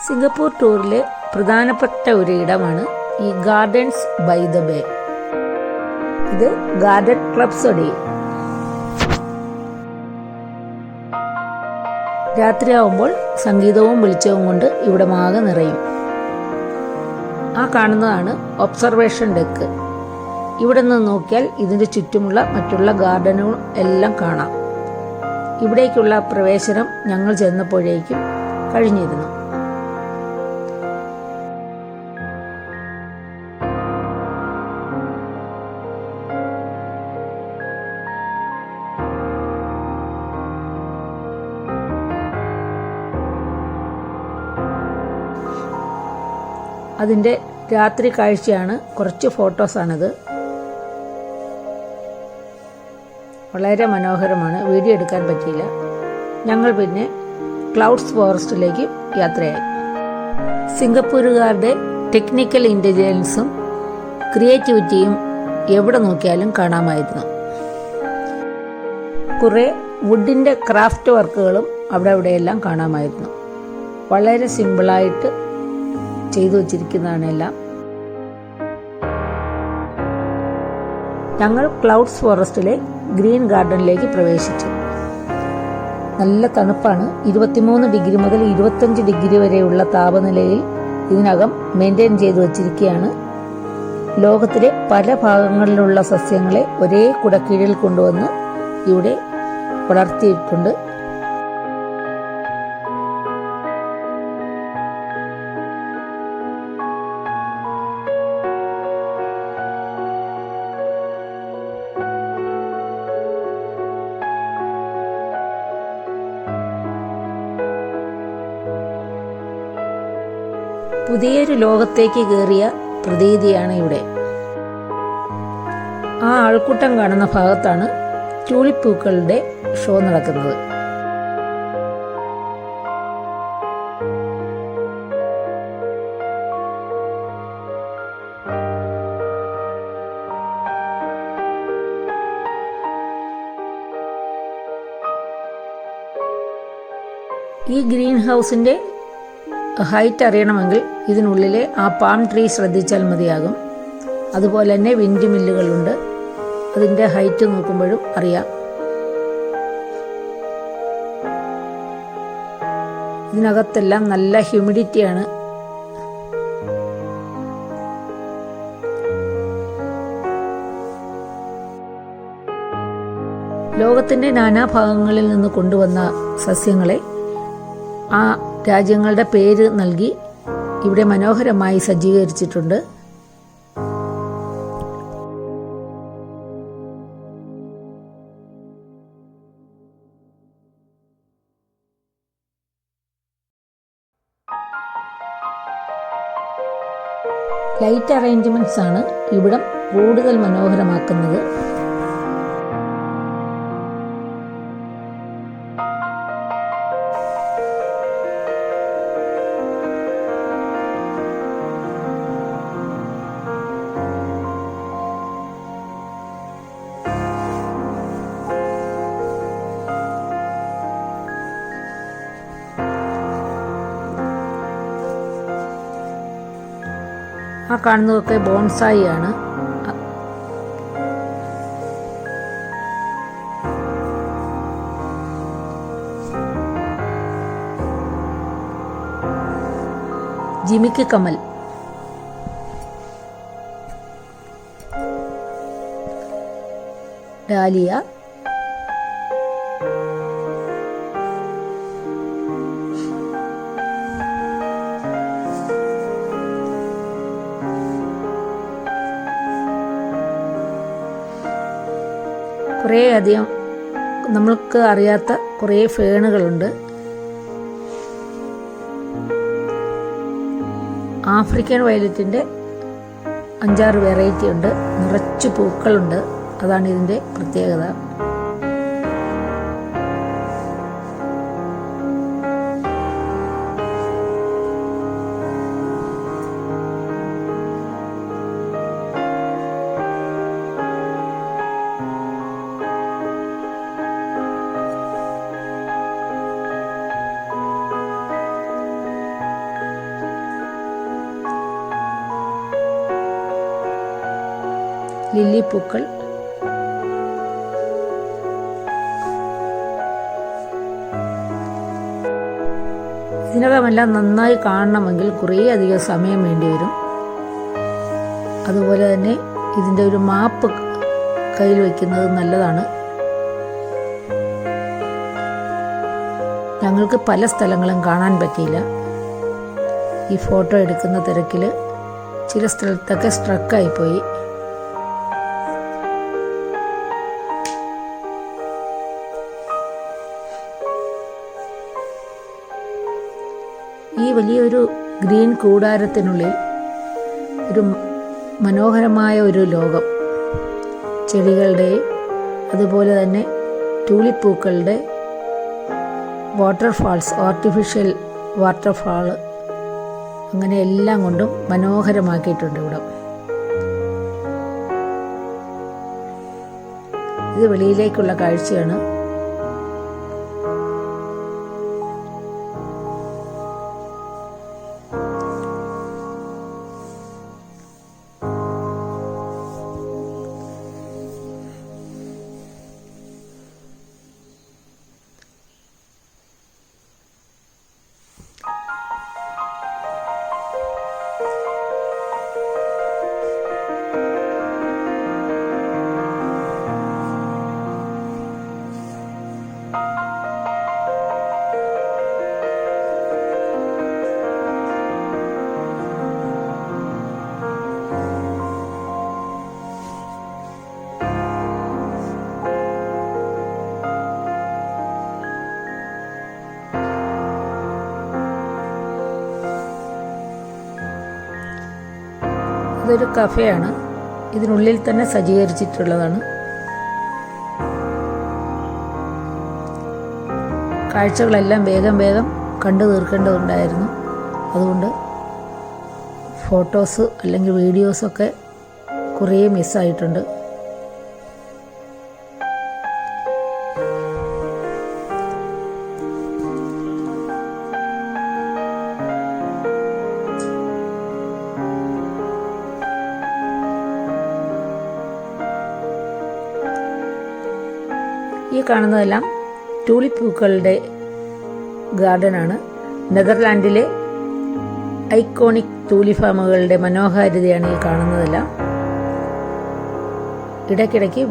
Singapore ടൂറിലെ പ്രധാനപ്പെട്ട ഒരു ഇടമാണ് ഈ ഗാർഡൻസ് ബൈ ദ ബേ. ഇത് ഗാർഡൻ ക്ലബ് സൊഡി. രാത്രിയാവുമ്പോൾ സംഗീതവും വെളിച്ചവും കൊണ്ട് ഇവിടെ മാകെ നിറയും. ആ കാണുന്നതാണ് ഒബ്സർവേഷൻ ഡെക്ക്. ഇവിടെ നിന്ന് നോക്കിയാൽ ഇതിന്റെ ചുറ്റുമുള്ള മറ്റുള്ള ഗാർഡനുകൾ എല്ലാം കാണാം. ഇവിടേക്കുള്ള പ്രവേശനം ഞങ്ങൾ ചെന്നപ്പോഴേക്കും കഴിഞ്ഞിരുന്നു. അതിൻ്റെ രാത്രി കാഴ്ചയാണ്. കുറച്ച് ഫോട്ടോസാണിത്. വളരെ മനോഹരമാണ്. വീഡിയോ എടുക്കാൻ പറ്റിയില്ല. ഞങ്ങൾ പിന്നെ ക്ലൗഡ്സ് ഫോറസ്റ്റിലേക്ക് യാത്രയായി. സിംഗപ്പൂരുകാരുടെ ടെക്നിക്കൽ ഇൻ്റലിജൻസും ക്രിയേറ്റിവിറ്റിയും എവിടെ നോക്കിയാലും കാണാമായിരുന്നു. കുറേ വുഡിൻ്റെ ക്രാഫ്റ്റ് വർക്കുകളും അവിടെ അവിടെയെല്ലാം കാണാമായിരുന്നു. വളരെ സിമ്പിളായിട്ട് ചെയ്തു വച്ചിരിക്കുന്നതാണ് എല്ലാം. ഞങ്ങൾ ക്ലൗഡ്സ് ഫോറസ്റ്റിലെ ഗ്രീൻ ഗാർഡനിലേക്ക് പ്രവേശിച്ചു. നല്ല തണുപ്പാണ്. 23 ഡിഗ്രി മുതൽ 25 ഡിഗ്രി വരെയുള്ള താപനിലയിൽ ഇതിനകം മെയിൻറ്റെയിൻ ചെയ്തു വച്ചിരിക്കുകയാണ്. ലോകത്തിലെ പല ഭാഗങ്ങളിലുള്ള സസ്യങ്ങളെ ഒരേ കുടക്കീഴിൽ കൊണ്ടുവന്ന് ഇവിടെ വളർത്തിയിട്ടുണ്ട്. പുതിയൊരു ലോകത്തേക്ക് കയറിയ പ്രതീതിയാണ് ഇവിടെ. ആ ആൾക്കൂട്ടം കാണുന്ന ഭാഗത്താണ് ട്യൂലിപ്പ് പൂക്കളുടെ ഷോ നടക്കുന്നത്. ഈ ഗ്രീൻ ഹൗസിന്റെ ഹൈറ്റ് അറിയണമെങ്കിൽ ഇതിനുള്ളിലെ ആ പാം ട്രീ ശ്രദ്ധിച്ചാൽ മതിയാകും. അതുപോലെ തന്നെ വിൻഡ് മില്ലുകളുണ്ട്. അതിൻ്റെ ഹൈറ്റ് നോക്കുമ്പോഴും അറിയാം. ഇതിനകത്തെല്ലാം നല്ല ഹ്യൂമിഡിറ്റിയാണ്. ലോകത്തിൻ്റെ നാനാഭാഗങ്ങളിൽ നിന്ന് കൊണ്ടുവന്ന സസ്യങ്ങളെ ആ രാജ്യങ്ങളുടെ പേര് നൽകി ഇവിടെ മനോഹരമായി സജ്ജീകരിച്ചിട്ടുണ്ട്. ലൈറ്റ് അറേഞ്ച്മെന്റ്സ് ആണ് ഇവിടം കൂടുതൽ മനോഹരമാക്കുന്നത്. ആ കാണുന്നതൊക്കെ ബോൺസായി ആണ്. ജിമിക്ക് കമൽ, ഡാലിയ, കുറേ അധികം നമ്മൾക്ക് അറിയാത്ത കുറേ ഫേണുകളുണ്ട്. ആഫ്രിക്കൻ വയലറ്റിൻ്റെ 5-6 വെറൈറ്റി ഉണ്ട്. നിറച്ച് പൂക്കളുണ്ട്. അതാണ് ഇതിൻ്റെ പ്രത്യേകത. ലില്ലി പൂക്കൾ, ഇതിനകമെല്ലാം നന്നായി കാണണമെങ്കിൽ കുറേ അധികം സമയം വേണ്ടി വരും. അതുപോലെ തന്നെ ഇതിൻ്റെ ഒരു മാപ്പ് കയ്യിൽ വയ്ക്കുന്നത് നല്ലതാണ്. ഞങ്ങൾക്ക് പല സ്ഥലങ്ങളും കാണാൻ പറ്റിയില്ല. ഈ ഫോട്ടോ എടുക്കുന്ന തിരക്കിൽ ചില സ്ഥലത്തൊക്കെ സ്ട്രക്കായിപ്പോയി. ഈ വലിയൊരു ഗ്രീൻ കൂടാരത്തിനുള്ളിൽ ഒരു മനോഹരമായ ഒരു ലോകം, ചെടികളുടെ അതുപോലെ തന്നെ ടൂലിപ്പൂക്കളുടെ വാട്ടർഫാൾസ്, ആർട്ടിഫിഷ്യൽ വാട്ടർഫാൾ, അങ്ങനെ എല്ലാം കൊണ്ടും മനോഹരമാക്കിയിട്ടുണ്ട് ഇവിടെ. ഇത് വെളിയിലേക്കുള്ള കാഴ്ചയാണ്. ഇതൊരു കഫേയാണ്. ഇതിനുള്ളിൽ തന്നെ സജ്ജീകരിച്ചിട്ടുള്ളതാണ്. കാഴ്ചകളെല്ലാം വേഗം വേഗം കണ്ടു തീർക്കേണ്ടതുണ്ടായിരുന്നു. അതുകൊണ്ട് ഫോട്ടോസ് അല്ലെങ്കിൽ വീഡിയോസൊക്കെ കുറേ മിസ്സായിട്ടുണ്ട്. ഈ കാണുന്നതെല്ലാം ടൂലിപ്പൂക്കളുടെ ഗാർഡനാണ്. നെതർലാൻഡിലെ ഐക്കോണിക് ടൂലിഫാമുകളുടെ മനോഹാരിതയാണ് ഈ കാണുന്നതെല്ലാം. ഇടയ്ക്കിടയ്ക്ക്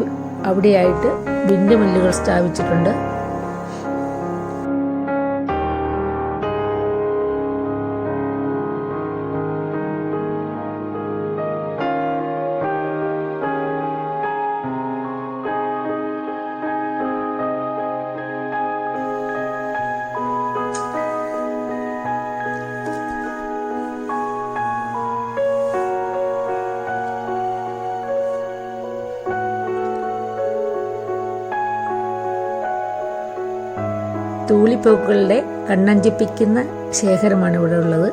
അവിടെയായിട്ട് വിൻഡ് മില്ലുകൾ സ്ഥാപിച്ചിട്ടുണ്ട്. തൂലിപ്പൂക്കളുടെ കണ്ണഞ്ചിപ്പിക്കുന്ന ശേഖരമാണ് ഇവിടെ ഉള്ളത്.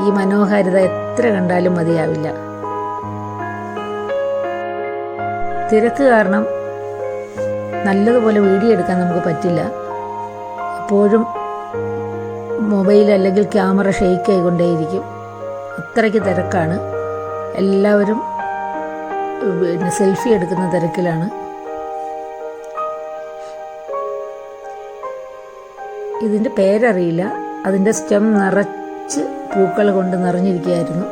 ഈ മനോഹാരിത എത്ര കണ്ടാലും മതിയാവില്ല. തിരക്ക് കാരണം നല്ലതുപോലെ വീഡിയോ എടുക്കാൻ നമുക്ക് പറ്റില്ല. എപ്പോഴും മൊബൈൽ അല്ലെങ്കിൽ ക്യാമറ ഷെയ്ക്ക് ആയിക്കൊണ്ടേയിരിക്കും. അത്രയ്ക്ക് തിരക്കാണ്. എല്ലാവരും സെൽഫി എടുക്കുന്ന തിരക്കിലാണ്. ഇതിൻ്റെ പേരറിയില്ല. അതിൻ്റെ സ്റ്റെം നിറച്ച് പൂക്കൾ കൊണ്ട് നിറഞ്ഞിരിക്കുകയായിരുന്നു.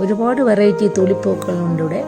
ഒരുപാട് വെറൈറ്റി തുലിപ്പൂക്കളുണ്ട് ഇവിടെ.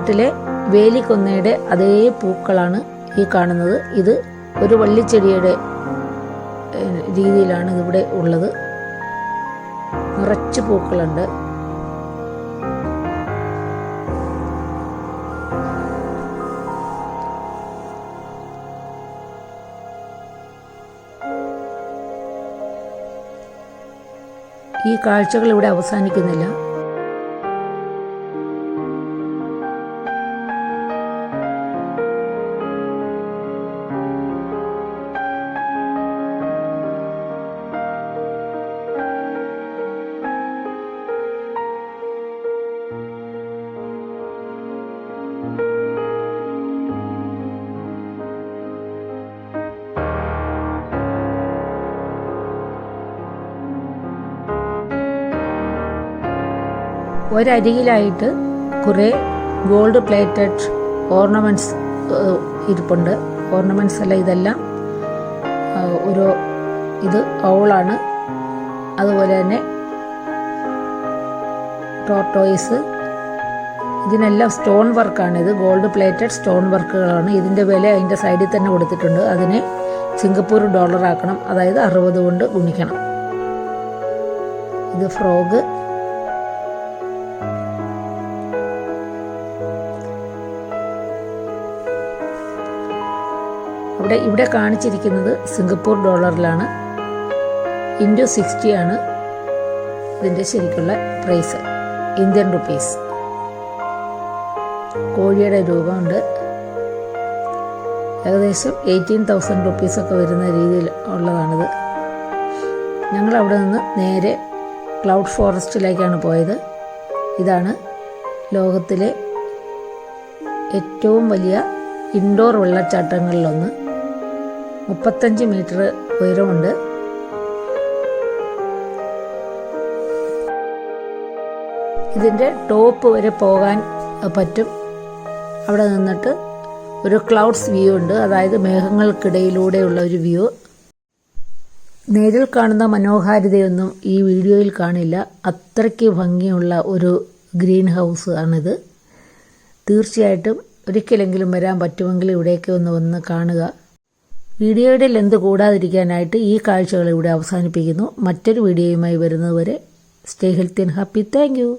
നാട്ടിലെ വേലിക്കൊന്നയുടെ അതേ പൂക്കളാണ് ഈ കാണുന്നത്. ഇത് ഒരു വള്ളിച്ചെടിയുടെ രീതിയിലാണ് ഇതിവിടെ ഉള്ളത്. നിറച്ച് പൂക്കളുണ്ട്. ഈ കാഴ്ചകൾ ഇവിടെ അവസാനിക്കുന്നില്ല. ഒരരികിലായിട്ട് കുറേ ഗോൾഡ് പ്ലേറ്റഡ് ഓർണമെൻറ്റ്സ് ഇരിപ്പുണ്ട്. ഓർണമെൻറ്റ്സ് അല്ല, ഇതെല്ലാം ഇത് ഔളാണ്. അതുപോലെ തന്നെ ടോർട്ടോയ്സ്. ഇതിനെല്ലാം സ്റ്റോൺ വർക്കാണ്. ഇത് ഗോൾഡ് പ്ലേറ്റഡ് സ്റ്റോൺ വർക്കുകളാണ്. ഇതിൻ്റെ വില അതിൻ്റെ സൈഡിൽ തന്നെ കൊടുത്തിട്ടുണ്ട്. അതിനെ സിംഗപ്പൂർ ഡോളർ ആക്കണം, അതായത് 60 കൊണ്ട് ഗുണിക്കണം. ഇത് ഫ്രോഗ്. ഇവിടെ കാണിച്ചിരിക്കുന്നത് സിംഗപ്പൂർ ഡോളറിലാണ്. ഇൻറ്റു 60 ആണ് ഇതിൻ്റെ ശരിക്കുള്ള പ്രൈസ്, ഇന്ത്യൻ റുപ്പീസ്. കോഴിയുടെ രൂപമുണ്ട്. ഏകദേശം 18,000 റുപ്പീസൊക്കെ വരുന്ന രീതിയിൽ ഉള്ളതാണിത്. ഞങ്ങളവിടെ നിന്ന് നേരെ ക്ലൗഡ് ഫോറസ്റ്റിലേക്കാണ് പോയത്. ഇതാണ് ലോകത്തിലെ ഏറ്റവും വലിയ ഇൻഡോർ വെള്ളച്ചാട്ടങ്ങളിലൊന്ന്. 35 മീറ്റർ ഉയരമുണ്ട്. ഇതിൻ്റെ ടോപ്പ് വരെ പോകാൻ പറ്റും. അവിടെ നിന്നിട്ട് ഒരു ക്ലൗഡ്സ് വ്യൂ ഉണ്ട്, അതായത് മേഘങ്ങൾക്കിടയിലൂടെയുള്ള ഒരു വ്യൂ. നേരിൽ കാണുന്ന മനോഹാരിതയൊന്നും ഈ വീഡിയോയിൽ കാണില്ല. അത്രയ്ക്ക് ഭംഗിയുള്ള ഒരു ഗ്രീൻ ഹൗസ് ആണിത്. തീർച്ചയായിട്ടും ഒരിക്കലെങ്കിലും വരാൻ പറ്റുമെങ്കിൽ ഇവിടേക്ക് വന്ന് കാണുക. വീഡിയോയുടെ ലെന്ത് കൂടാതിരിക്കാനായിട്ട് ഈ കാഴ്ചകൾ ഇവിടെ അവസാനിപ്പിക്കുന്നു. മറ്റൊരു വീഡിയോയുമായി വരുന്നതുവരെ stay healthy and happy. Thank you.